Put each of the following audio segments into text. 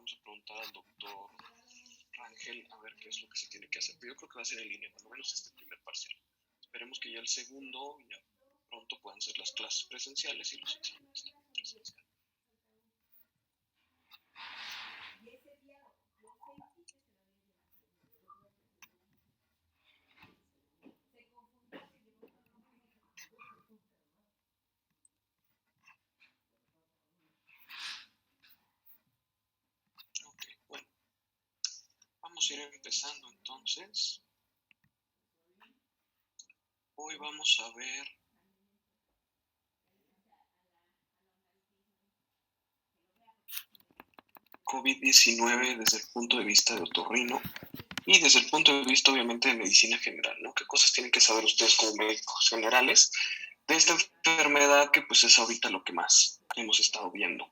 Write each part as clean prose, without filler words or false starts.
vamos a preguntar al doctor Rangel a ver qué es lo que se tiene que hacer. Pero yo creo que va a ser en línea, por lo menos este primer parcial. Esperemos que ya el segundo, ya pronto puedan ser las clases presenciales y los exámenes también presenciales. Ok, bueno, vamos a ir empezando entonces. Hoy vamos a ver COVID-19 desde el punto de vista de otorrino y desde el punto de vista obviamente de medicina general, ¿no? ¿Qué cosas tienen que saber ustedes como médicos generales de esta enfermedad que pues es ahorita lo que más hemos estado viendo?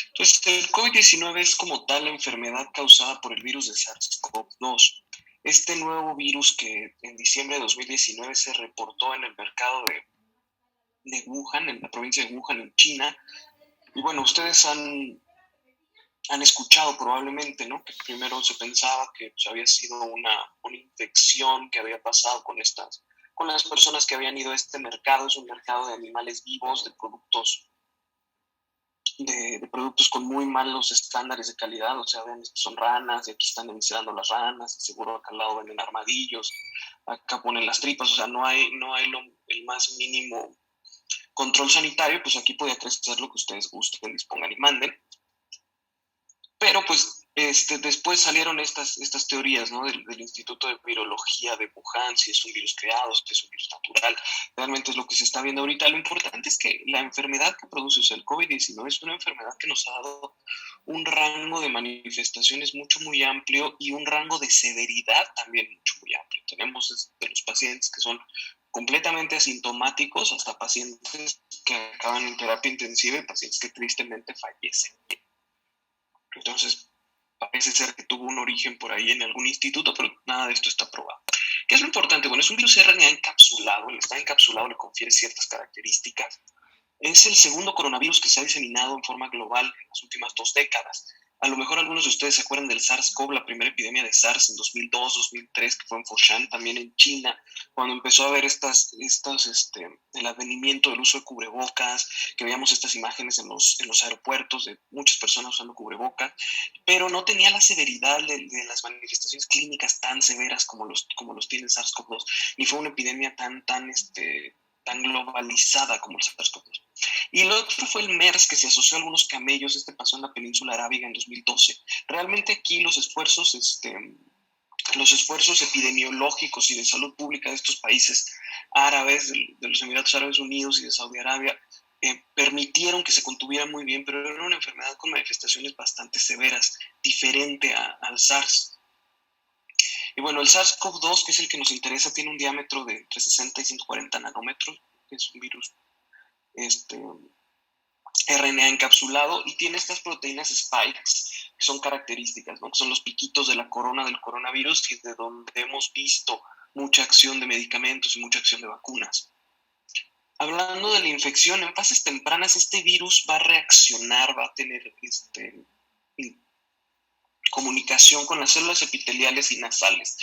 Entonces, el COVID-19 es como tal la enfermedad causada por el virus de SARS-CoV-2. Este nuevo virus que en diciembre de 2019 se reportó en el mercado de Wuhan, en la provincia de Wuhan, en China. Y bueno, ustedes han escuchado probablemente, ¿no? Que primero se pensaba que pues, había sido una infección que había pasado con las personas que habían ido a este mercado. Es un mercado de animales vivos, de productos con muy malos estándares de calidad. O sea, ven, son ranas y aquí están encerrando las ranas, y seguro acá al lado venden armadillos, acá ponen las tripas. O sea, no hay el más mínimo control sanitario. Pues aquí podía crecer lo que ustedes gusten, dispongan y manden. Pero pues después salieron estas teorías, ¿no? del Instituto de Virología de Wuhan, si es un virus creado, si es un virus natural. Realmente es lo que se está viendo ahorita. Lo importante es que la enfermedad que produce, o sea, el COVID-19, es una enfermedad que nos ha dado un rango de manifestaciones muy amplio y un rango de severidad también muy amplio. Tenemos desde los pacientes que son completamente asintomáticos hasta pacientes que acaban en terapia intensiva y pacientes que tristemente fallecen. Entonces, parece ser que tuvo un origen por ahí en algún instituto, pero nada de esto está probado. ¿Qué es lo importante? Bueno, es un virus RNA encapsulado. El estar encapsulado le confiere ciertas características. Es el segundo coronavirus que se ha diseminado en forma global en las últimas 2 décadas. A lo mejor algunos de ustedes se acuerdan del SARS-CoV, la primera epidemia de SARS en 2002, 2003, que fue en Foshan, también en China, cuando empezó a haber el advenimiento del uso de cubrebocas, que veíamos estas imágenes en los aeropuertos de muchas personas usando cubrebocas, pero no tenía la severidad de las manifestaciones clínicas tan severas como los tiene el SARS-CoV-2, ni fue una epidemia tan globalizada como el SARS-CoV-2. Y el otro fue el MERS, que se asoció a algunos camellos. Pasó en la península arábiga en 2012. Realmente aquí los esfuerzos epidemiológicos y de salud pública de estos países árabes, de los Emiratos Árabes Unidos y de Saudi Arabia, permitieron que se contuviera muy bien, pero era una enfermedad con manifestaciones bastante severas, diferente al SARS. Y bueno, el SARS-CoV-2, que es el que nos interesa, tiene un diámetro de entre 60 y 140 nanómetros, es un virus RNA encapsulado, y tiene estas proteínas spikes que son características, ¿no? Que son los piquitos de la corona del coronavirus, y de donde hemos visto mucha acción de medicamentos y mucha acción de vacunas. Hablando de la infección, en fases tempranas este virus va a reaccionar, va a tener comunicación con las células epiteliales y nasales.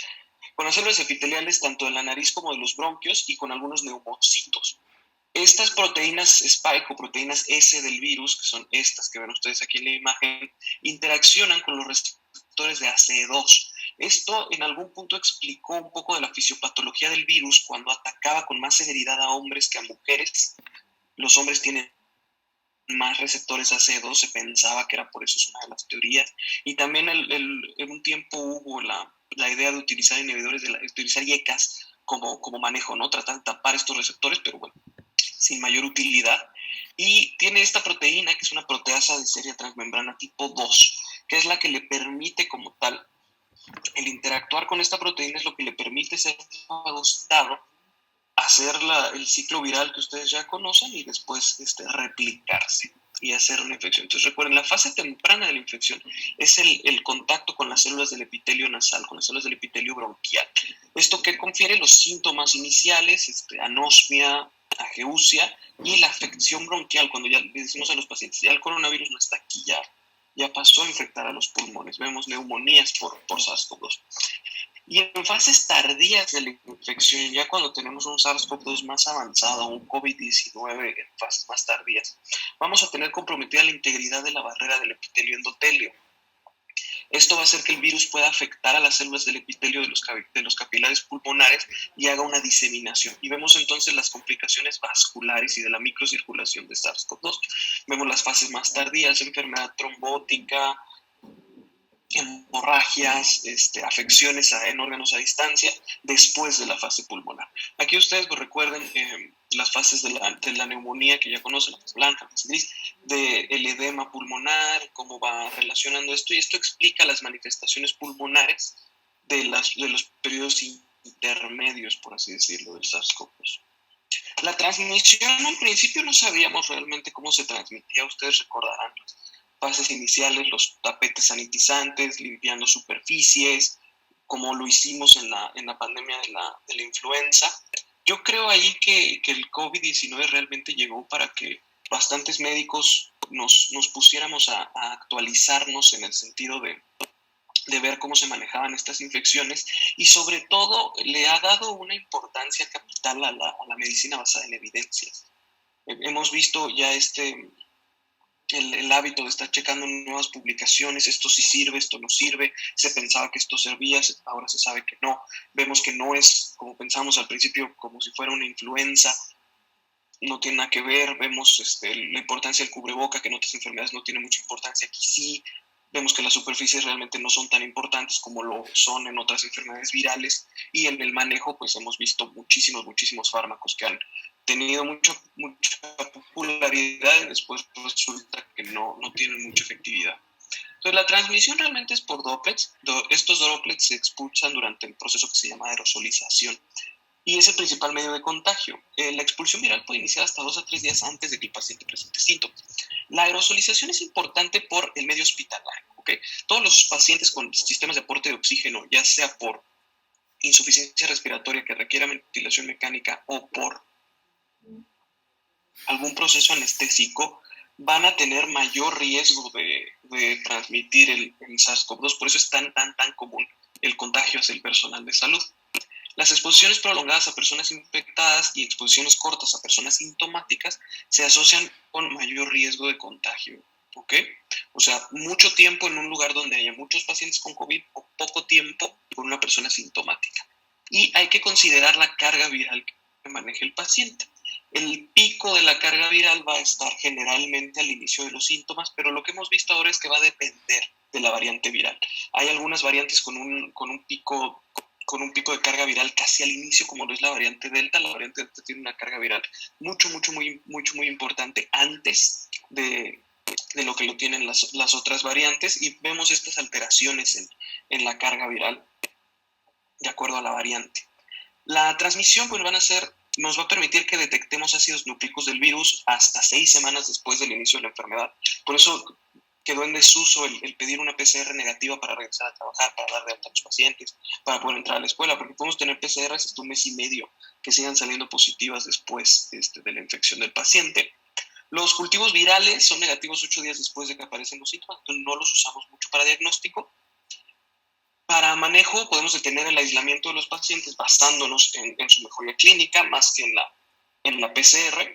Con las células epiteliales tanto de la nariz como de los bronquios, y con algunos neumocitos. Estas proteínas spike o proteínas S del virus, que son estas que ven ustedes aquí en la imagen, interaccionan con los receptores de ACE2. Esto en algún punto explicó un poco de la fisiopatología del virus cuando atacaba con más severidad a hombres que a mujeres. Los hombres tienen más receptores ACE2, se pensaba que era por eso, es una de las teorías. Y también en un tiempo hubo la idea de utilizar inhibidores, de utilizar IECAS como manejo, ¿no? Tratar de tapar estos receptores, pero bueno, sin mayor utilidad. Y tiene esta proteína, que es una proteasa de serie transmembrana tipo 2, que es la que le permite como tal, el interactuar con esta proteína es lo que le permite ser fagocitado, hacer el ciclo viral que ustedes ya conocen y después replicarse y hacer una infección. Entonces recuerden, la fase temprana de la infección es el contacto con las células del epitelio nasal, con las células del epitelio bronquial. Esto que confiere los síntomas iniciales, anosmia, ageusia y la afección bronquial, cuando ya le decimos a los pacientes, ya el coronavirus no está aquí, ya ya pasó a infectar a los pulmones. Vemos neumonías por SARS-CoV-2. Y en fases tardías de la infección, ya cuando tenemos un SARS-CoV-2 más avanzado, un COVID-19 en fases más tardías, vamos a tener comprometida la integridad de la barrera del epitelio endotelio. Esto va a hacer que el virus pueda afectar a las células del epitelio de los capilares pulmonares y haga una diseminación. Y vemos entonces las complicaciones vasculares y de la microcirculación de SARS-CoV-2. Vemos las fases más tardías, enfermedad trombótica, hemorragias, afecciones en órganos a distancia después de la fase pulmonar. Aquí ustedes recuerden las fases de la neumonía que ya conocen, la fase blanca, la fase gris, del edema pulmonar, cómo va relacionando esto, y esto explica las manifestaciones pulmonares de los periodos intermedios, por así decirlo, del SARS-CoV-2. La transmisión, al principio no sabíamos realmente cómo se transmitía, ustedes recordarán las fases iniciales, los tapetes sanitizantes, limpiando superficies, como lo hicimos en la pandemia de la influenza. Yo creo ahí que el COVID-19 realmente llegó para que bastantes médicos nos pusiéramos a actualizarnos en el sentido de ver cómo se manejaban estas infecciones, y sobre todo le ha dado una importancia capital a la medicina basada en evidencias. Hemos visto ya el hábito de estar checando nuevas publicaciones, esto sí sirve, esto no sirve, se pensaba que esto servía, ahora se sabe que no, vemos que no es como pensamos al principio, como si fuera una influenza, no tiene nada que ver, vemos la importancia del cubreboca, que en otras enfermedades no tiene mucha importancia, aquí sí, vemos que las superficies realmente no son tan importantes como lo son en otras enfermedades virales, y en el manejo pues hemos visto muchísimos fármacos que han tenido mucha popularidad y después resulta que no tienen mucha efectividad. Entonces la transmisión realmente es por droplets. Estos droplets se expulsan durante el proceso que se llama aerosolización y es el principal medio de contagio. La expulsión viral puede iniciar hasta 2 a 3 días antes de que el paciente presente síntomas. La aerosolización es importante por el medio hospitalario, ¿okay? Todos los pacientes con sistemas de aporte de oxígeno, ya sea por insuficiencia respiratoria que requiera ventilación mecánica o por algún proceso anestésico, van a tener mayor riesgo de transmitir el SARS-CoV-2. Por eso es tan común el contagio hacia el personal de salud. Las exposiciones prolongadas a personas infectadas y exposiciones cortas a personas sintomáticas se asocian con mayor riesgo de contagio, ¿ok? O sea, mucho tiempo en un lugar donde haya muchos pacientes con COVID o poco tiempo con una persona sintomática. Y hay que considerar la carga viral que maneja el paciente. El pico de la carga viral va a estar generalmente al inicio de los síntomas, pero lo que hemos visto ahora es que va a depender de la variante viral. Hay algunas variantes con un pico de carga viral casi al inicio, como lo es la variante Delta. La variante Delta tiene una carga viral muy importante antes de lo que lo tienen las otras variantes, y vemos estas alteraciones en la carga viral de acuerdo a la variante. La transmisión pues nos va a permitir que detectemos ácidos nucleicos del virus hasta 6 semanas después del inicio de la enfermedad. Por eso quedó en desuso el pedir una PCR negativa para regresar a trabajar, para dar de alta a los pacientes, para poder entrar a la escuela, porque podemos tener PCRs hasta 1 mes y medio que sigan saliendo positivas después de la infección del paciente. Los cultivos virales son negativos 8 días después de que aparecen los síntomas, entonces no los usamos mucho para diagnóstico. Para manejo podemos detener el aislamiento de los pacientes basándonos en su mejoría clínica más que en la PCR.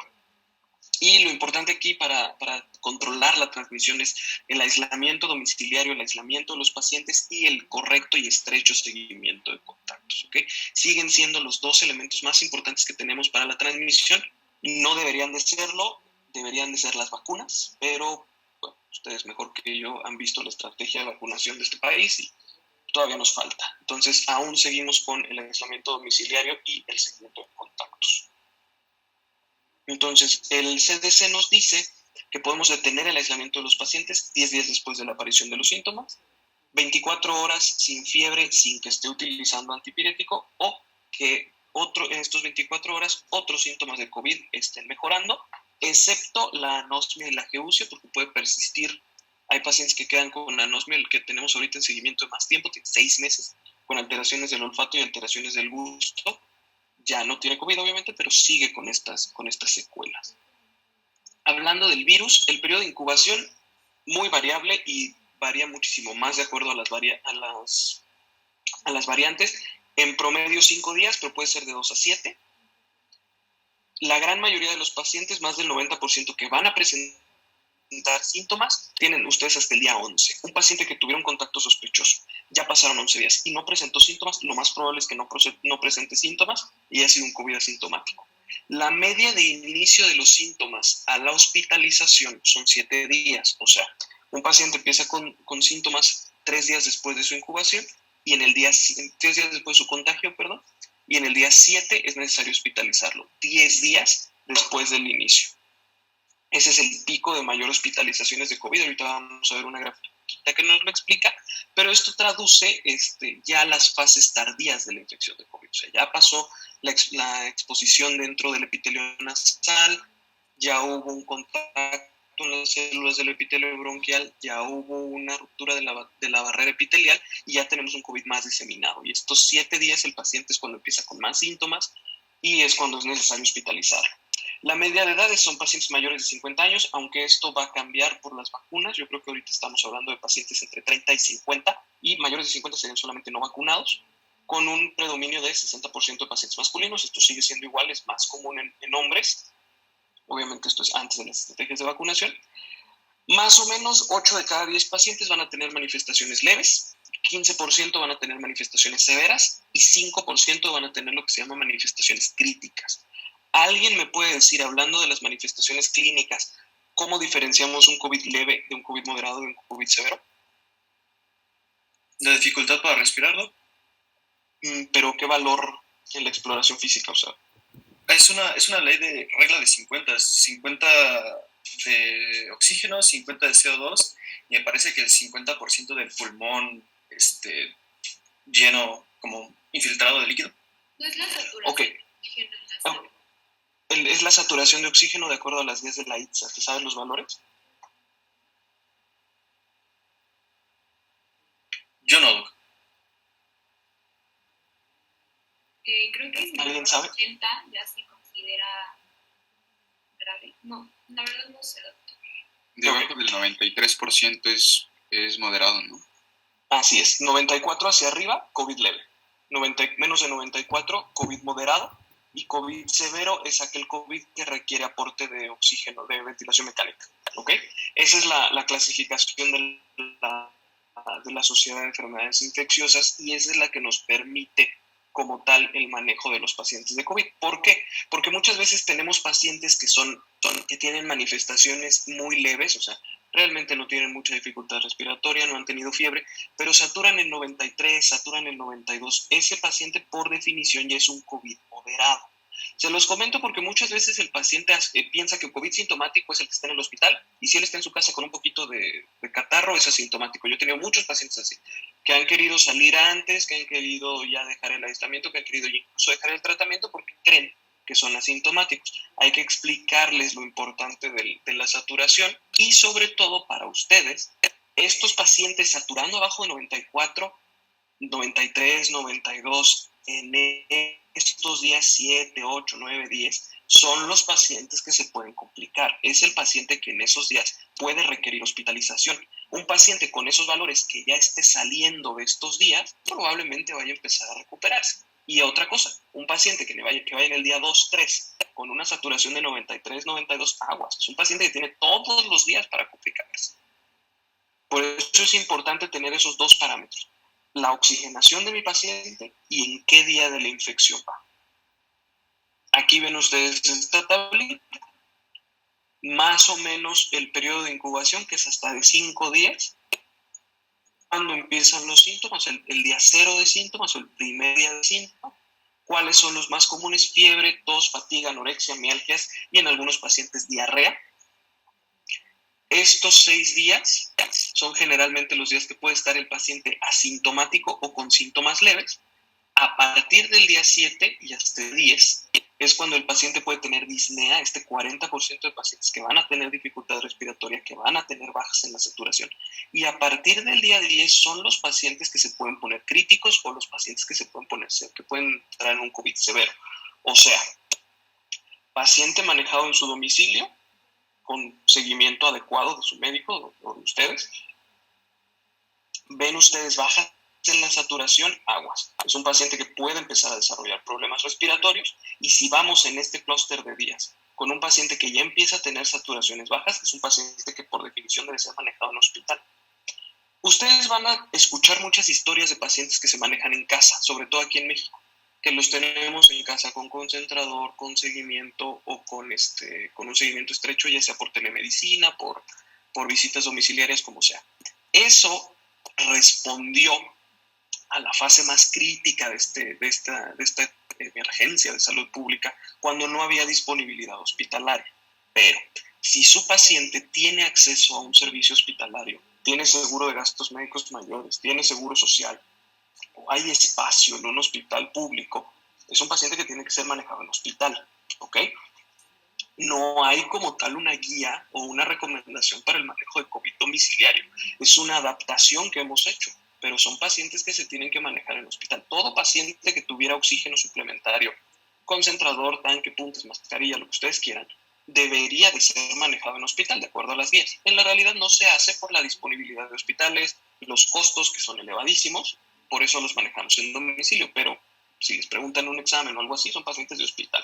Y lo importante aquí para controlar la transmisión es el aislamiento domiciliario, el aislamiento de los pacientes y el correcto y estrecho seguimiento de contactos, ¿okay? Siguen siendo los 2 elementos más importantes que tenemos para la transmisión. No deberían de serlo, deberían de ser las vacunas, pero bueno, ustedes mejor que yo han visto la estrategia de vacunación de este país y todavía nos falta. Entonces, aún seguimos con el aislamiento domiciliario y el seguimiento de contactos. Entonces, el CDC nos dice que podemos detener el aislamiento de los pacientes 10 días después de la aparición de los síntomas, 24 horas sin fiebre, sin que esté utilizando antipirético, o que en estos 24 horas otros síntomas de COVID estén mejorando, excepto la anosmia y la geusia, porque puede persistir. Hay pacientes que quedan con anosmia, el que tenemos ahorita en seguimiento de más tiempo, tiene 6 meses, con alteraciones del olfato y alteraciones del gusto. Ya no tiene COVID, obviamente, pero sigue con estas secuelas. Hablando del virus, el periodo de incubación muy variable y varía muchísimo más de acuerdo a las variantes. En promedio 5 días, pero puede ser de 2 a 7. La gran mayoría de los pacientes, más del 90% que van a presentar síntomas, tienen ustedes hasta el día 11. Un paciente que tuviera un contacto sospechoso, ya pasaron 11 días y no presentó síntomas, lo más probable es que no presente síntomas y haya sido un COVID asintomático. La media de inicio de los síntomas a la hospitalización son 7 días. O sea, un paciente empieza con síntomas 3 días después de su incubación y en el día 3 días después de su contagio, perdón, y en el día 7 es necesario hospitalizarlo, 10 días después del inicio. Ese es el pico de mayor hospitalizaciones de COVID. Ahorita vamos a ver una grafiquita que nos lo explica, pero esto traduce ya las fases tardías de la infección de COVID. O sea, ya pasó la exposición dentro del epitelio nasal, ya hubo un contacto en las células del epitelio bronquial, ya hubo una ruptura de la barrera epitelial y ya tenemos un COVID más diseminado. Y estos 7 días el paciente es cuando empieza con más síntomas y es cuando es necesario hospitalizarlo. La media de edades son pacientes mayores de 50 años, aunque esto va a cambiar por las vacunas. Yo creo que ahorita estamos hablando de pacientes entre 30 y 50 y mayores de 50 serían solamente no vacunados, con un predominio de 60% de pacientes masculinos. Esto sigue siendo igual, es más común en hombres. Obviamente esto es antes de las estrategias de vacunación. Más o menos 8 de cada 10 pacientes van a tener manifestaciones leves, 15% van a tener manifestaciones severas y 5% van a tener lo que se llama manifestaciones críticas. ¿Alguien me puede decir, hablando de las manifestaciones clínicas, cómo diferenciamos un COVID leve de un COVID moderado de un COVID severo? La dificultad para respirar, ¿no? Pero ¿qué valor en la exploración física? O sea, es una ley de regla de 50 de oxígeno, 50 de CO2, y me parece que el 50% del pulmón lleno, como infiltrado de líquido. No es la saturación okay. de oxígeno en la sangre. Es la saturación de oxígeno de acuerdo a las guías de la ITSA. ¿Te sabes los valores? Yo no. Creo que ¿Alguien sabe? 80 ya se considera grave. No, la verdad no sé, doctor. Debajo del 93% es moderado, ¿no? Así es. 94 hacia arriba, COVID leve. Menos de 94, COVID moderado. Y COVID severo es aquel COVID que requiere aporte de oxígeno, de ventilación mecánica. ¿Ok? Esa es la clasificación de la Sociedad de Enfermedades Infecciosas y esa es la que nos permite como tal el manejo de los pacientes de COVID. ¿Por qué? Porque muchas veces tenemos pacientes que tienen manifestaciones muy leves, o sea, realmente no tienen mucha dificultad respiratoria, no han tenido fiebre, pero saturan el 93, saturan el 92. Ese paciente por definición ya es un COVID moderado. Se los comento porque muchas veces el paciente piensa que el COVID sintomático es el que está en el hospital y si él está en su casa con un poquito de catarro es asintomático. Yo he tenido muchos pacientes así, que han querido salir antes, que han querido ya dejar el aislamiento, que han querido incluso dejar el tratamiento porque creen que son asintomáticos. Hay que explicarles lo importante de la saturación y sobre todo para ustedes, estos pacientes saturando abajo de 94, 93, 92, en estos días 7, 8, 9, 10, son los pacientes que se pueden complicar. Es el paciente que en esos días puede requerir hospitalización. Un paciente con esos valores que ya esté saliendo de estos días, probablemente vaya a empezar a recuperarse. Y otra cosa, un paciente que vaya en el día 2, 3, con una saturación de 93, 92, aguas. Es un paciente que tiene todos los días para complicarse. Por eso es importante tener esos dos parámetros. La oxigenación de mi paciente y en qué día de la infección va. Aquí ven ustedes esta tablita, más o menos el periodo de incubación, que es hasta de 5 días. Cuando empiezan los síntomas, el día 0 de síntomas o el primer día de síntomas. ¿Cuáles son los más comunes? Fiebre, tos, fatiga, anorexia, mialgias y en algunos pacientes diarrea. Estos 6 días son generalmente los días que puede estar el paciente asintomático o con síntomas leves. A partir del día 7 y hasta el 10 es cuando el paciente puede tener disnea, 40% de pacientes que van a tener dificultad respiratoria, que van a tener bajas en la saturación. Y a partir del día 10 son los pacientes que se pueden poner críticos o los pacientes que que pueden entrar en un COVID severo. O sea, paciente manejado en su domicilio, con seguimiento adecuado de su médico o de ustedes, ven ustedes bajas en la saturación, aguas. Es un paciente que puede empezar a desarrollar problemas respiratorios, y si vamos en este clúster de días con un paciente que ya empieza a tener saturaciones bajas, es un paciente que por definición debe ser manejado en hospital. Ustedes van a escuchar muchas historias de pacientes que se manejan en casa, sobre todo aquí en México, que los tenemos en casa con concentrador, con seguimiento o con un seguimiento estrecho, ya sea por telemedicina, por visitas domiciliarias, como sea. Eso respondió a la fase más crítica de esta emergencia de salud pública, cuando no había disponibilidad hospitalaria. Pero si su paciente tiene acceso a un servicio hospitalario, tiene seguro de gastos médicos mayores, tiene seguro social, o hay espacio en un hospital público, es un paciente que tiene que ser manejado en hospital, ¿ok? No hay como tal una guía o una recomendación para el manejo de COVID domiciliario. Es una adaptación que hemos hecho, pero son pacientes que se tienen que manejar en hospital. Todo paciente que tuviera oxígeno suplementario, concentrador, tanque, puntas, mascarilla, lo que ustedes quieran, debería de ser manejado en hospital, de acuerdo a las guías. En la realidad no se hace por la disponibilidad de hospitales, los costos que son elevadísimos, por eso los manejamos en domicilio, pero si les preguntan un examen o algo así, son pacientes de hospital.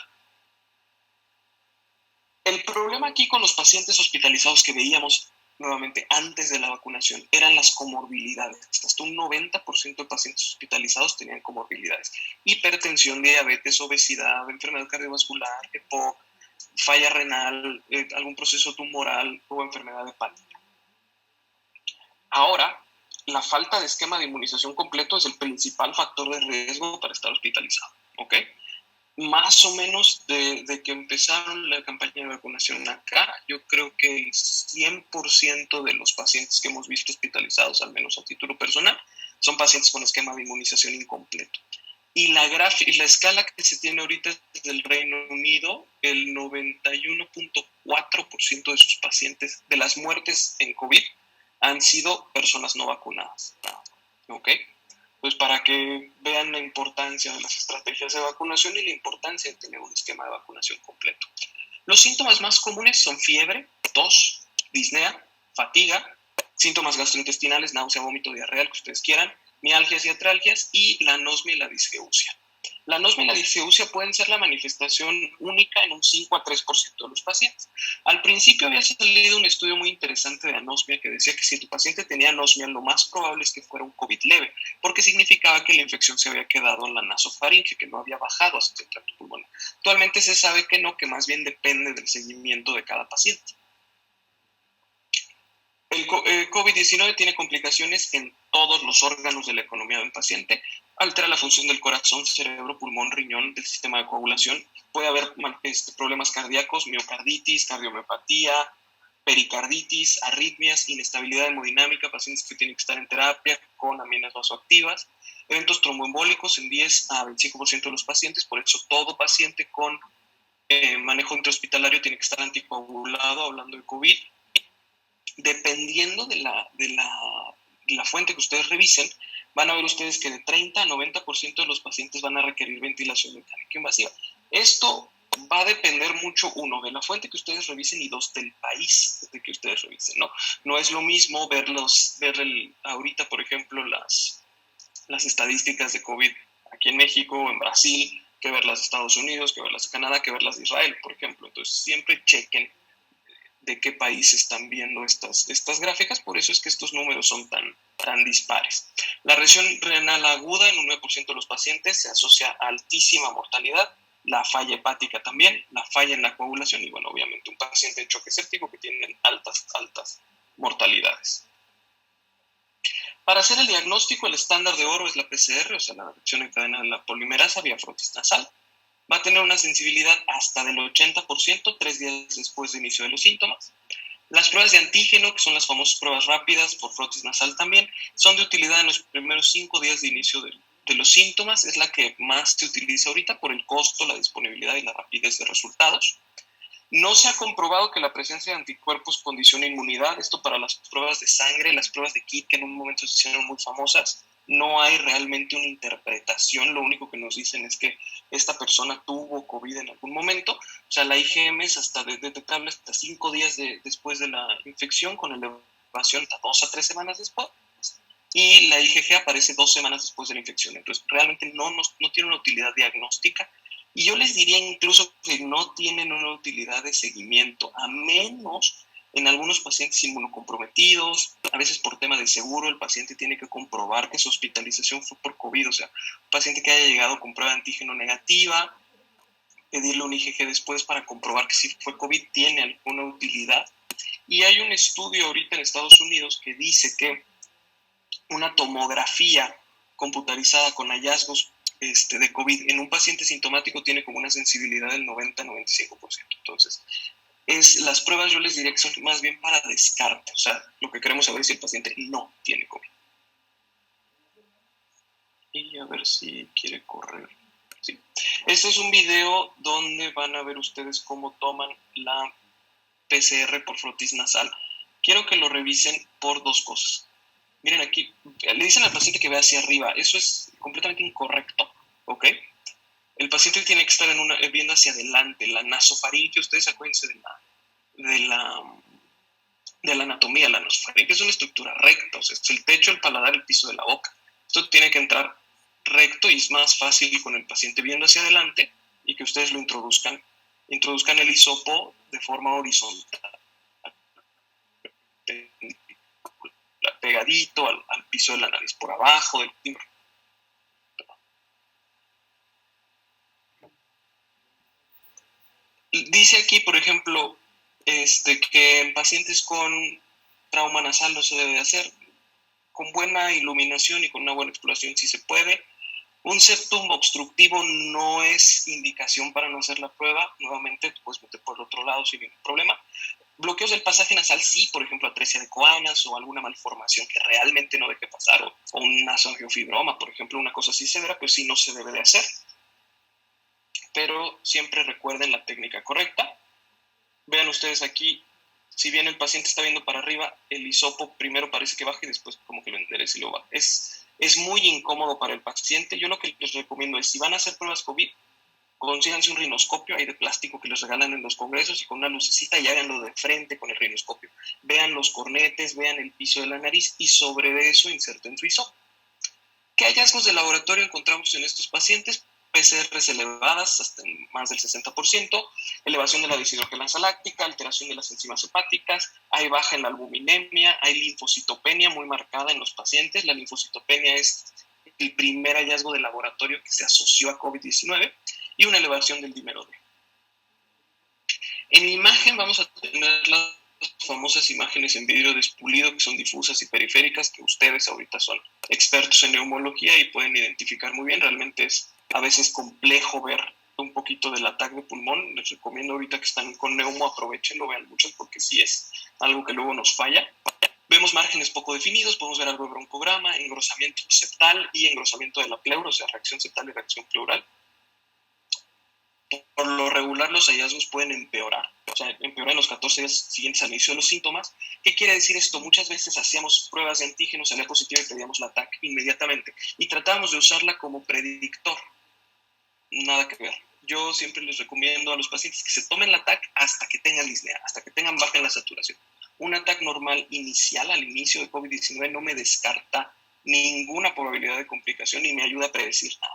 El problema aquí con los pacientes hospitalizados que veíamos nuevamente antes de la vacunación eran las comorbilidades. Hasta un 90% de pacientes hospitalizados tenían comorbilidades: hipertensión, diabetes, obesidad, enfermedad cardiovascular, EPOC, falla renal, algún proceso tumoral o enfermedad hepática. Ahora, la falta de esquema de inmunización completo es el principal factor de riesgo para estar hospitalizado, ¿ok? Más o menos de que empezaron la campaña de vacunación acá, yo creo que el 100% de los pacientes que hemos visto hospitalizados, al menos a título personal, son pacientes con esquema de inmunización incompleto. Y la escala que se tiene ahorita es del Reino Unido, el 91.4% de sus pacientes, de las muertes en COVID, han sido personas no vacunadas, ¿ok? Pues para que vean la importancia de las estrategias de vacunación y la importancia de tener un esquema de vacunación completo. Los síntomas más comunes son fiebre, tos, disnea, fatiga, síntomas gastrointestinales, náusea, vómito, diarrea, lo que ustedes quieran, mialgias y atralgias, y la anosmia y la disgeusia. La anosmia y la disgeusia pueden ser la manifestación única en un 5 a 3% de los pacientes. Al principio había salido un estudio muy interesante de anosmia que decía que si tu paciente tenía anosmia, lo más probable es que fuera un COVID leve, porque significaba que la infección se había quedado en la nasofaringe, que no había bajado hasta el tracto pulmonar. Actualmente se sabe que no, que más bien depende del seguimiento de cada paciente. El COVID-19 tiene complicaciones en todos los órganos de la economía del paciente. Altera la función del corazón, cerebro, pulmón, riñón, del sistema de coagulación. Puede haber problemas cardíacos, miocarditis, cardiomiopatía, pericarditis, arritmias, inestabilidad hemodinámica, pacientes que tienen que estar en terapia con aminas vasoactivas, eventos tromboembólicos en 10 a 25% de los pacientes. Por eso todo paciente con manejo intrahospitalario tiene que estar anticoagulado, hablando de COVID. Dependiendo de la fuente que ustedes revisen, van a ver ustedes que de 30 a 90% de los pacientes van a requerir ventilación mecánica invasiva. Esto va a depender mucho, uno, de la fuente que ustedes revisen, y dos, del país de que ustedes revisen, ¿no? No es lo mismo ver ahorita, por ejemplo, las estadísticas de COVID aquí en México o en Brasil, que verlas de Estados Unidos, que verlas de Canadá, que verlas de Israel, por ejemplo. Entonces, siempre chequen de qué país están viendo estas gráficas. Por eso es que estos números son tan dispares. La lesión renal aguda en un 9% de los pacientes se asocia a altísima mortalidad, la falla hepática también, la falla en la coagulación y, bueno, obviamente un paciente de choque séptico que tienen altas mortalidades. Para hacer el diagnóstico, el estándar de oro es la PCR, o sea, la reacción en cadena de la polimerasa vía frotis nasal. Va a tener una sensibilidad hasta del 80% 3 días después de inicio de los síntomas. Las pruebas de antígeno, que son las famosas pruebas rápidas por frotis nasal también, son de utilidad en los primeros 5 días de inicio de los síntomas. Es la que más se utiliza ahorita por el costo, la disponibilidad y la rapidez de resultados. No se ha comprobado que la presencia de anticuerpos condicione inmunidad. Esto para las pruebas de sangre, las pruebas de kit, que en un momento se hicieron muy famosas. No hay realmente una interpretación. Lo único que nos dicen es que esta persona tuvo COVID en algún momento. O sea, la IgM es detectable hasta 5 días después de la infección, con elevación hasta 2 a 3 semanas después. y la IgG aparece 2 semanas después de la infección. Entonces, realmente no tiene una utilidad diagnóstica, y yo les diría incluso que no tienen una utilidad de seguimiento, a menos en algunos pacientes inmunocomprometidos. A veces por tema de seguro el paciente tiene que comprobar que su hospitalización fue por COVID, o sea, un paciente que haya llegado con prueba de antígeno negativa, pedirle un IgG después para comprobar que si fue COVID tiene alguna utilidad. Y hay un estudio ahorita en Estados Unidos que dice que una tomografía computarizada con hallazgos de COVID en un paciente sintomático tiene como una sensibilidad del 90-95%. Entonces, las pruebas yo les diría que son más bien para descarte. O sea, lo que queremos saber es si el paciente no tiene COVID. Y a ver si quiere correr. Sí. Este es un video donde van a ver ustedes cómo toman la PCR por frotis nasal. Quiero que lo revisen por 2 cosas. Miren aquí, le dicen al paciente que vea hacia arriba. Eso es completamente incorrecto, ¿ok? El paciente tiene que estar viendo hacia adelante. La nasofaringe, ustedes acuérdense de la anatomía. La nasofaringe es una estructura recta, o sea, es el techo, el paladar, el piso de la boca. Esto tiene que entrar recto y es más fácil con el paciente viendo hacia adelante y que ustedes lo introduzcan el hisopo de forma horizontal, pegadito al piso de la nariz, por abajo del timbre. Dice aquí, por ejemplo, que en pacientes con trauma nasal no se debe de hacer. Con buena iluminación y con una buena exploración sí se puede. Un septum obstructivo no es indicación para no hacer la prueba. Nuevamente, pues meter por el otro lado sin ningún problema. Bloqueos del pasaje nasal sí, por ejemplo, atresia de coanas o alguna malformación que realmente no deje pasar, o un nasogiofibroma, por ejemplo, una cosa así severa, pues sí no se debe de hacer. Pero siempre recuerden la técnica correcta. Vean ustedes aquí, si bien el paciente está viendo para arriba, el hisopo primero parece que baja y después como que lo endereza y lo baja. Es muy incómodo para el paciente. Yo lo que les recomiendo es, si van a hacer pruebas COVID, consíganse un rinoscopio ahí de plástico que les regalan en los congresos y con una lucecita y háganlo de frente con el rinoscopio. Vean los cornetes, vean el piso de la nariz y sobre eso inserten su hisopo. ¿Qué hallazgos de laboratorio encontramos en estos pacientes? PCRs elevadas hasta en más del 60%, elevación de la deshidrogenasa láctica, alteración de las enzimas hepáticas, hay baja en la albuminemia, hay linfocitopenia muy marcada en los pacientes. La linfocitopenia es el primer hallazgo de laboratorio que se asoció a COVID-19, y una elevación del dímero D. En imagen vamos a tener las famosas imágenes en vidrio despulido, que son difusas y periféricas, que ustedes ahorita son expertos en neumología y pueden identificar muy bien. Realmente es a veces complejo ver un poquito del ataque de pulmón. Les recomiendo ahorita que están con neumo, aprovechenlo, vean mucho, porque sí es algo que luego nos falla. Vemos márgenes poco definidos, podemos ver algo de broncograma, engrosamiento septal y engrosamiento de la pleura, o sea, reacción septal y reacción pleural. Por lo regular los hallazgos pueden empeorar, o sea, empeorar en los 14 días siguientes al inicio de los síntomas. ¿Qué quiere decir esto? Muchas veces hacíamos pruebas de antígenos, salía positiva y pedíamos la TAC inmediatamente y tratábamos de usarla como predictor. Nada que ver. Yo siempre les recomiendo a los pacientes que se tomen la TAC hasta que tengan disnea, hasta que tengan baja en la saturación. Una TAC normal inicial al inicio de COVID-19 no me descarta ninguna probabilidad de complicación ni me ayuda a predecir nada.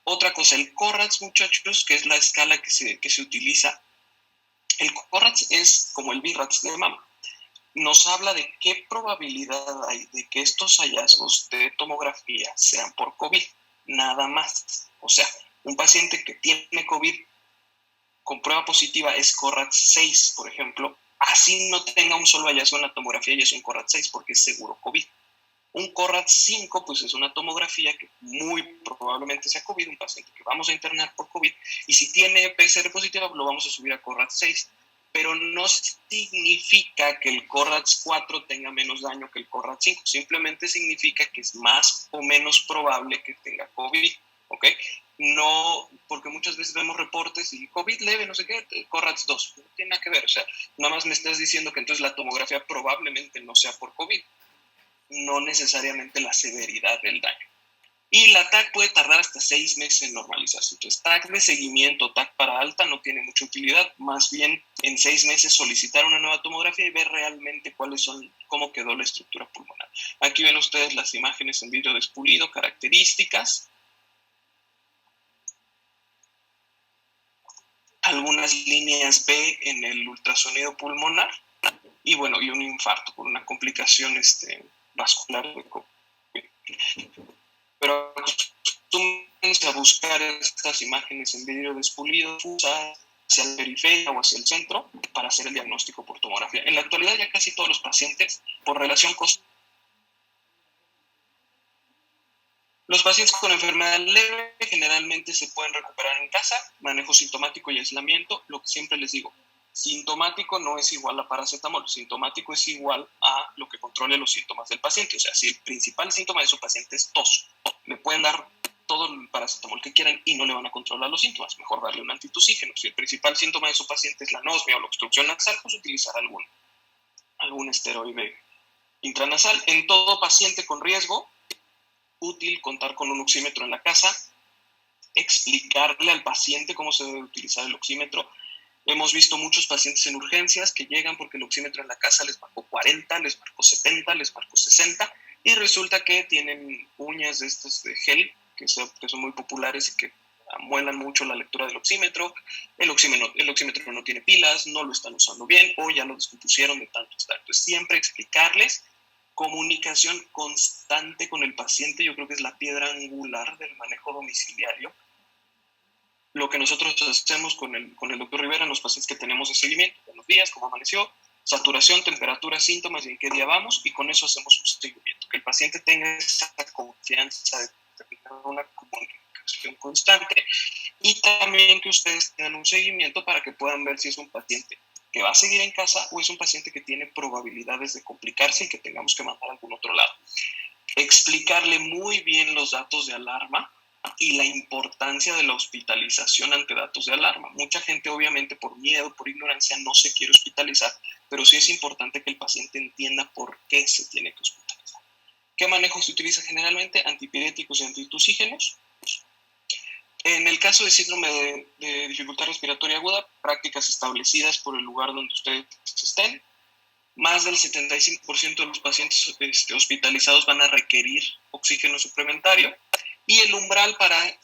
Otra cosa, el CORRATS, muchachos, que es la escala que se utiliza. El CORRATS es como el BIRATS de mama. Nos habla de qué probabilidad hay de que estos hallazgos de tomografía sean por COVID, nada más. O sea, un paciente que tiene COVID con prueba positiva es CORRATS 6, por ejemplo, así no tenga un solo hallazgo en la tomografía y es un CORRATS 6 porque es seguro COVID. Un CORRATS 5, pues es una tomografía que muy probablemente sea COVID, un paciente que vamos a internar por COVID, y si tiene PCR positiva, lo vamos a subir a CORRATS 6. Pero no significa que el CORRATS 4 tenga menos daño que el CORRATS 5, simplemente significa que es más o menos probable que tenga COVID, ¿ok? No, porque muchas veces vemos reportes y COVID leve, no sé qué, CORRATS 2, no tiene nada que ver, o sea, nada más me estás diciendo que entonces la tomografía probablemente no sea por COVID, no necesariamente la severidad del daño. Y la TAC puede tardar hasta 6 meses en normalizarse. Entonces, TAC de seguimiento, TAC para alta, no tiene mucha utilidad. Más bien, en 6 meses solicitar una nueva tomografía y ver realmente cómo quedó la estructura pulmonar. Aquí ven ustedes las imágenes en vidrio despulido, características. Algunas líneas B en el ultrasonido pulmonar. Y bueno, y un infarto por una complicación vascular. Pero acostúmense a buscar estas imágenes en vidrio despulido hacia la periferia o hacia el centro para hacer el diagnóstico por tomografía. En la actualidad ya casi todos los pacientes, por relación costo, los pacientes con enfermedad leve generalmente se pueden recuperar en casa, manejo sintomático y aislamiento. Lo que siempre les digo, sintomático no es igual a paracetamol, sintomático es igual a lo que controle los síntomas del paciente. O sea, si el principal síntoma de su paciente es tos, le pueden dar todo el paracetamol que quieran y no le van a controlar los síntomas. Mejor darle un antitusígeno. Si el principal síntoma de su paciente es la anosmia o la obstrucción nasal, pues utilizar algún esteroide intranasal. En todo paciente con riesgo, útil contar con un oxímetro en la casa, explicarle al paciente cómo se debe utilizar el oxímetro. Hemos visto muchos pacientes en urgencias que llegan porque el oxímetro en la casa les marcó 40, les marcó 70, les marcó 60 y resulta que tienen uñas de estas de gel que son muy populares y que amuelan mucho la lectura del oxímetro. El oxímetro no tiene pilas, no lo están usando bien o ya lo descompusieron de tanto estar. Entonces siempre explicarles. Comunicación constante con el paciente, yo creo que es la piedra angular del manejo domiciliario. Lo que nosotros hacemos con el doctor Rivera en los pacientes que tenemos de seguimiento, buenos días, cómo amaneció, saturación, temperatura, síntomas y en qué día vamos, y con eso hacemos un seguimiento. Que el paciente tenga esa confianza de tener una comunicación constante y también que ustedes tengan un seguimiento para que puedan ver si es un paciente que va a seguir en casa o es un paciente que tiene probabilidades de complicarse y que tengamos que mandar a algún otro lado. Explicarle muy bien los datos de alarma y la importancia de la hospitalización ante datos de alarma. Mucha gente obviamente por miedo, por ignorancia no se quiere hospitalizar, pero sí es importante que el paciente entienda por qué se tiene que hospitalizar. ¿Qué manejo se utiliza generalmente? Antipiréticos y antitusígenos. En el caso de síndrome de dificultad respiratoria aguda, prácticas establecidas por el lugar donde ustedes estén. Más del 75% de los pacientes hospitalizados van a requerir oxígeno suplementario y el umbral para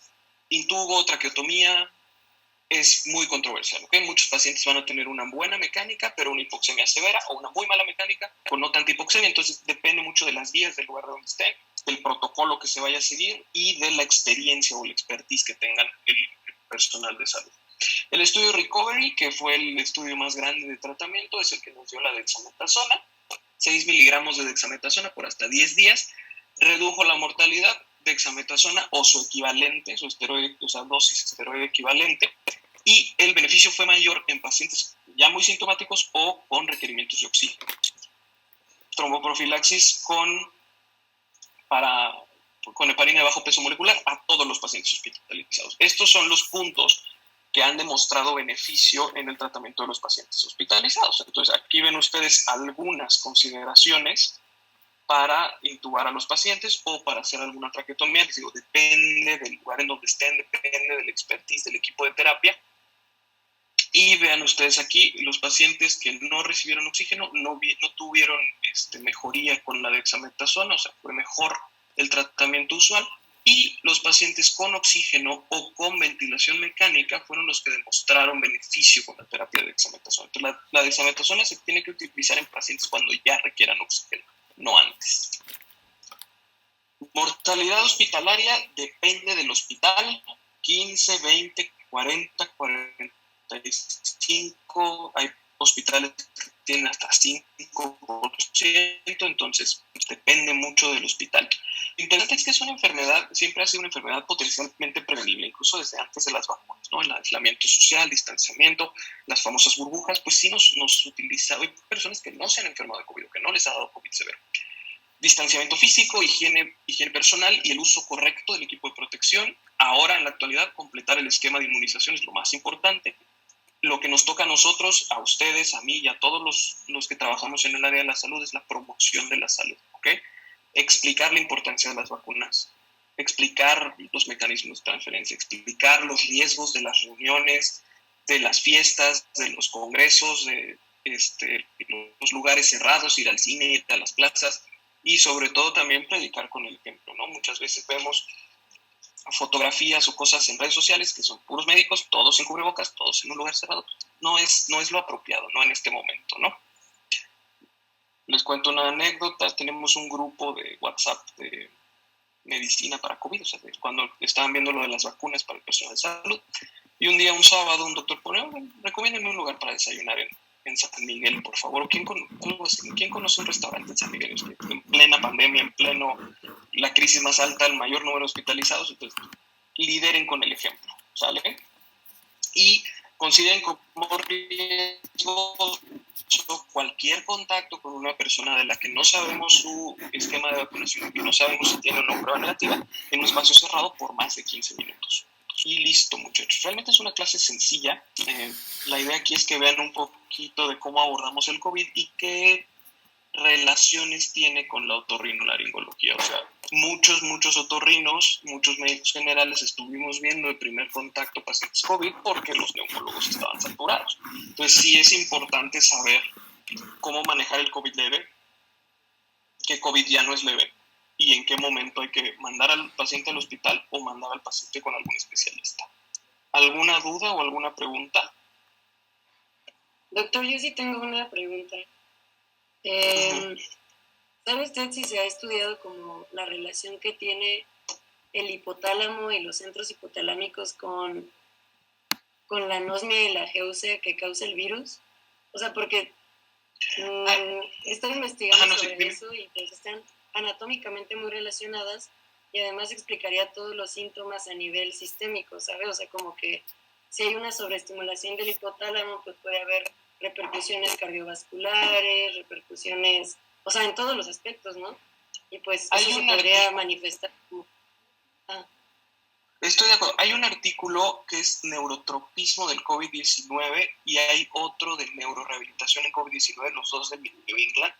intubo, traqueotomía es muy controversial. ¿Okay? Muchos pacientes van a tener una buena mecánica, pero una hipoxemia severa o una muy mala mecánica con no tanta hipoxemia. Entonces depende mucho de las guías del lugar donde estén, del protocolo que se vaya a seguir y de la experiencia o la expertise que tengan el personal de salud. El estudio Recovery, que fue el estudio más grande de tratamiento, es el que nos dio la dexametasona. 6 miligramos de dexametasona por hasta 10 días redujo la mortalidad. Dexametasona o su equivalente, su esteroide, o sea, dosis esteroide equivalente, y el beneficio fue mayor en pacientes ya muy sintomáticos o con requerimientos de oxígeno. Tromboprofilaxis con heparina de bajo peso molecular a todos los pacientes hospitalizados. Estos son los puntos que han demostrado beneficio en el tratamiento de los pacientes hospitalizados. Entonces, aquí ven ustedes algunas consideraciones para intubar a los pacientes o para hacer alguna traqueotomía. Les digo, depende del lugar en donde estén, depende del expertise del equipo de terapia. Y vean ustedes aquí, los pacientes que no recibieron oxígeno no tuvieron mejoría con la dexametasona, o sea, fue mejor el tratamiento usual. Y los pacientes con oxígeno o con ventilación mecánica fueron los que demostraron beneficio con la terapia de dexametasona. Entonces, la dexametasona se tiene que utilizar en pacientes cuando ya requieran oxígeno, no antes. Mortalidad hospitalaria depende del hospital, 15, 20, 40, 45, hay hospitales que tienen hasta 5%, entonces depende mucho del hospital. Lo interesante es que es una enfermedad, siempre ha sido una enfermedad potencialmente prevenible, incluso desde antes de las vacunas, ¿no? El aislamiento social, distanciamiento, las famosas burbujas, pues sí nos utiliza. Hay personas que no se han enfermado de COVID, que no les ha dado COVID severo. Distanciamiento físico, higiene personal y el uso correcto del equipo de protección. Ahora, en la actualidad, completar el esquema de inmunización es lo más importante. Lo que nos toca a nosotros, a ustedes, a mí y a todos los que trabajamos en el área de la salud es la promoción de la salud, ¿ok? Explicar la importancia de las vacunas, explicar los mecanismos de transferencia, explicar los riesgos de las reuniones, de las fiestas, de los congresos, de los lugares cerrados, ir al cine, ir a las plazas y sobre todo también predicar con el ejemplo, ¿no? Muchas veces vemos fotografías o cosas en redes sociales que son puros médicos, todos sin cubrebocas, todos en un lugar cerrado. No es lo apropiado, no en este momento, ¿no? Les cuento una anécdota. Tenemos un grupo de WhatsApp de medicina para COVID, o sea, cuando estaban viendo lo de las vacunas para el personal de salud. Y un día, un sábado, un doctor pone, recomiéndenme un lugar para desayunar en San Miguel, por favor. ¿Quién conoce un restaurante en San Miguel? En plena pandemia, la crisis más alta, el mayor número de hospitalizados. Entonces, lideren con el ejemplo, ¿sale? Y consideren como riesgo cualquier contacto con una persona de la que no sabemos su esquema de vacunación, que no sabemos si tiene o no prueba negativa, en un espacio cerrado por más de 15 minutos. Y listo, muchachos. Realmente es una clase sencilla. La idea aquí es que vean un poquito de cómo abordamos el COVID y qué relaciones tiene con la otorrinolaringología. O sea, muchos otorrinos, muchos médicos generales estuvimos viendo el primer contacto pacientes COVID porque los neumólogos estaban saturados. Entonces sí es importante saber cómo manejar el COVID leve, qué COVID ya no es leve y en qué momento hay que mandar al paciente al hospital o mandar al paciente con algún especialista. ¿Alguna duda o alguna pregunta? Doctor, yo sí tengo una pregunta. ¿Sabe usted si se ha estudiado como la relación que tiene el hipotálamo y los centros hipotalámicos con la anosmia y la ageusia que causa el virus? O sea, porque estoy investigando sobre eso y pues están anatómicamente muy relacionadas y además explicaría todos los síntomas a nivel sistémico, ¿sabe? O sea, como que si hay una sobreestimulación del hipotálamo, pues puede haber repercusiones cardiovasculares, repercusiones, o sea, en todos los aspectos, ¿no? Y pues eso se podría manifestar como... Estoy de acuerdo. Hay un artículo que es neurotropismo del COVID-19 y hay otro de neurorehabilitación en COVID-19, los dos de New England.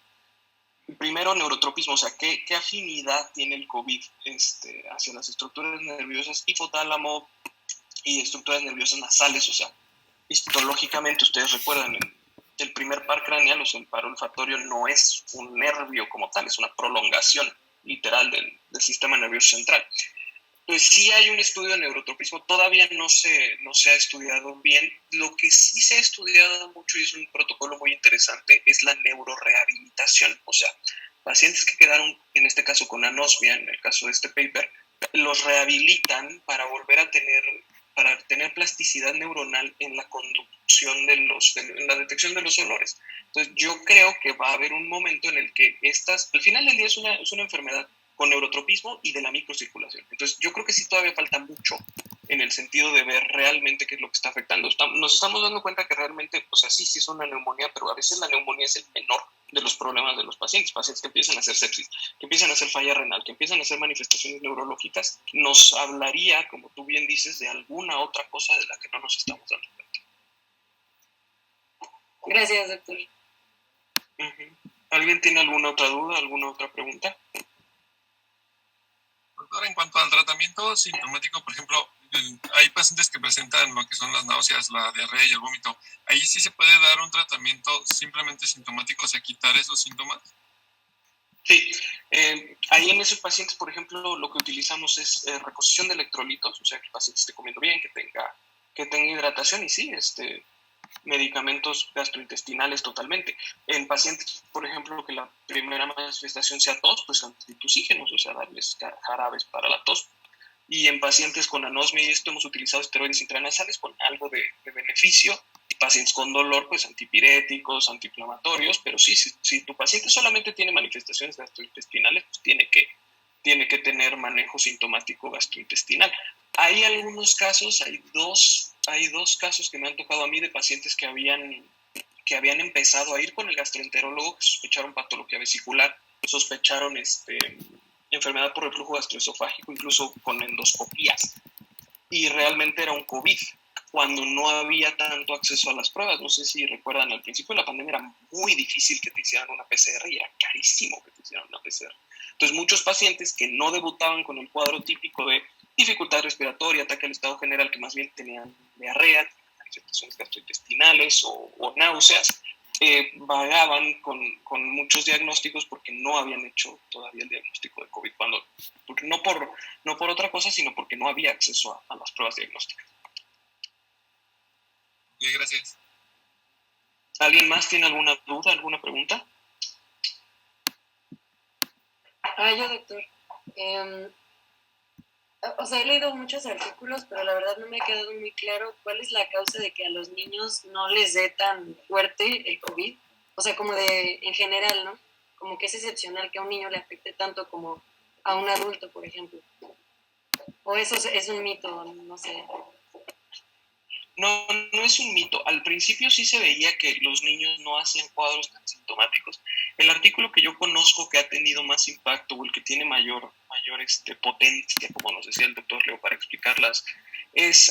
Primero, neurotropismo, o sea, ¿qué afinidad tiene el COVID hacia las estructuras nerviosas hipotálamo y estructuras nerviosas nasales? O sea, histológicamente, ustedes recuerdan, el primer par craneal, o sea, el par olfatorio, no es un nervio como tal, es una prolongación literal del sistema nervioso central. Entonces, sí hay un estudio de neurotropismo, todavía no se ha estudiado bien. Lo que sí se ha estudiado mucho y es un protocolo muy interesante es la neurorehabilitación. O sea, pacientes que quedaron, en este caso con anosmia, en el caso de este paper, los rehabilitan para volver a tener plasticidad neuronal en la conducción en la detección de los olores. Entonces, yo creo que va a haber un momento en el que al final del día es una enfermedad con neurotropismo y de la microcirculación. Entonces, yo creo que sí todavía falta mucho en el sentido de ver realmente qué es lo que está afectando. Nos estamos dando cuenta que realmente, o sea, sí es una neumonía, pero a veces la neumonía es el menor de los problemas de los pacientes que empiezan a hacer sepsis, que empiezan a hacer falla renal, que empiezan a hacer manifestaciones neurológicas, nos hablaría, como tú bien dices, de alguna otra cosa de la que no nos estamos dando cuenta. Gracias, doctor. ¿Alguien tiene alguna otra duda, alguna otra pregunta? Doctor, en cuanto al tratamiento sintomático, por ejemplo, hay pacientes que presentan lo que son las náuseas, la diarrea y el vómito. ¿Ahí sí se puede dar un tratamiento simplemente sintomático, o sea, quitar esos síntomas? Sí, ahí en esos pacientes, por ejemplo, lo que utilizamos es reposición de electrolitos, o sea, que el paciente esté comiendo bien, que tenga hidratación y sí, medicamentos gastrointestinales totalmente. En pacientes, por ejemplo, que la primera manifestación sea tos, pues antitusígenos, o sea, darles jarabes para la tos. Y en pacientes con anosmia y esto hemos utilizado esteroides intranasales con algo de beneficio. Pacientes con dolor, pues antipiréticos, antiinflamatorios, pero sí, si tu paciente solamente tiene manifestaciones gastrointestinales, pues tiene que tener manejo sintomático gastrointestinal. Hay algunos casos, hay dos casos que me han tocado a mí de pacientes que habían empezado a ir con el gastroenterólogo, que sospecharon patología vesicular, sospecharon enfermedad por reflujo gastroesofágico, incluso con endoscopías, y realmente era un COVID, cuando no había tanto acceso a las pruebas. No sé si recuerdan, al principio de la pandemia era muy difícil que te hicieran una PCR y era carísimo que te hicieran una PCR. Entonces, muchos pacientes que no debutaban con el cuadro típico de dificultad respiratoria, ataque al estado general, que más bien tenían diarrea, infecciones gastrointestinales o náuseas, vagaban con muchos diagnósticos porque no habían hecho todavía el diagnóstico de COVID, porque no por otra cosa, sino porque no había acceso a las pruebas diagnósticas. Sí, gracias. ¿Alguien más tiene alguna duda, alguna pregunta? Yo, doctor. O sea, he leído muchos artículos, pero la verdad no me ha quedado muy claro cuál es la causa de que a los niños no les dé tan fuerte el COVID. O sea, como en general, ¿no? Como que es excepcional que a un niño le afecte tanto como a un adulto, por ejemplo. O eso es un mito, no sé. No, no es un mito. Al principio sí se veía que los niños no hacían cuadros tan sintomáticos. El artículo que yo conozco que ha tenido más impacto o el que tiene mayor potencia, como nos decía el doctor Leo para explicarlas,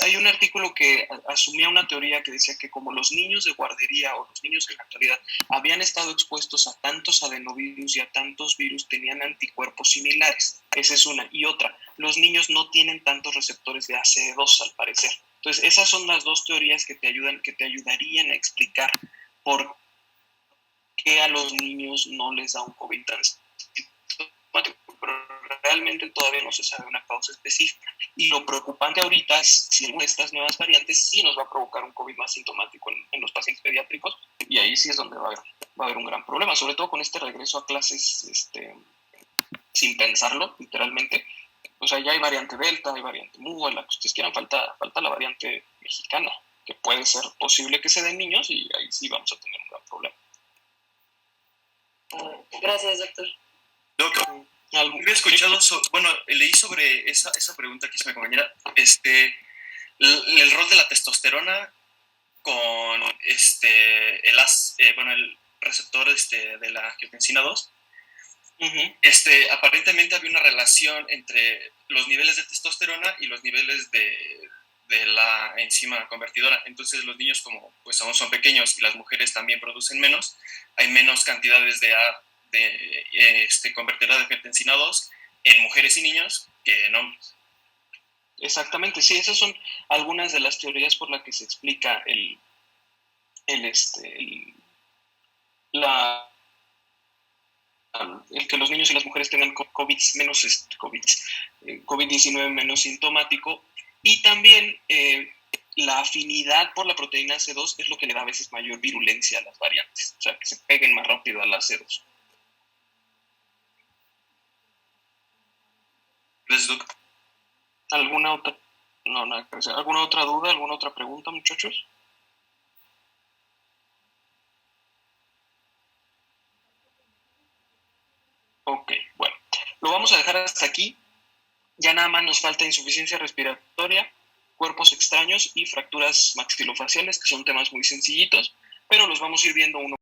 hay un artículo que asumía una teoría que decía que como los niños de guardería o los niños en la actualidad habían estado expuestos a tantos adenovirus y a tantos virus, tenían anticuerpos similares. Esa es una. Y otra, los niños no tienen tantos receptores de ACE2 al parecer. Entonces, esas son las dos teorías que te ayudarían a explicar por qué a los niños no les da un COVID tan sintomático, pero realmente todavía no se sabe una causa específica. Y lo preocupante ahorita es si alguna de estas nuevas variantes sí nos va a provocar un COVID más sintomático en los pacientes pediátricos, y ahí sí es donde va a haber un gran problema, sobre todo con este regreso a clases sin pensarlo, literalmente. O sea, ya hay variante Delta, hay variante Mu, la que ustedes quieran, falta la variante mexicana, que puede ser posible que se den niños y ahí sí vamos a tener un gran problema. Gracias, doctor. Doctor, había escuchado, leí sobre esa pregunta que hizo mi compañera, el rol de la testosterona con el receptor de la angiotensina 2. Uh-huh. Aparentemente había una relación entre los niveles de testosterona y los niveles de la enzima convertidora. Entonces los niños, como pues aún son pequeños y las mujeres también producen menos, hay menos cantidades de convertidora de angiotensina 2 en mujeres y niños que en hombres. Exactamente, sí, esas son algunas de las teorías por las que se explica el que los niños y las mujeres tengan COVID-19 menos sintomático, y también la afinidad por la proteína C2 es lo que le da a veces mayor virulencia a las variantes, o sea, que se peguen más rápido a la C2. Gracias, doctor. ¿Alguna otra duda, alguna otra pregunta, muchachos? Ok, bueno, lo vamos a dejar hasta aquí. Ya nada más nos falta insuficiencia respiratoria, cuerpos extraños y fracturas maxilofaciales, que son temas muy sencillitos, pero los vamos a ir viendo uno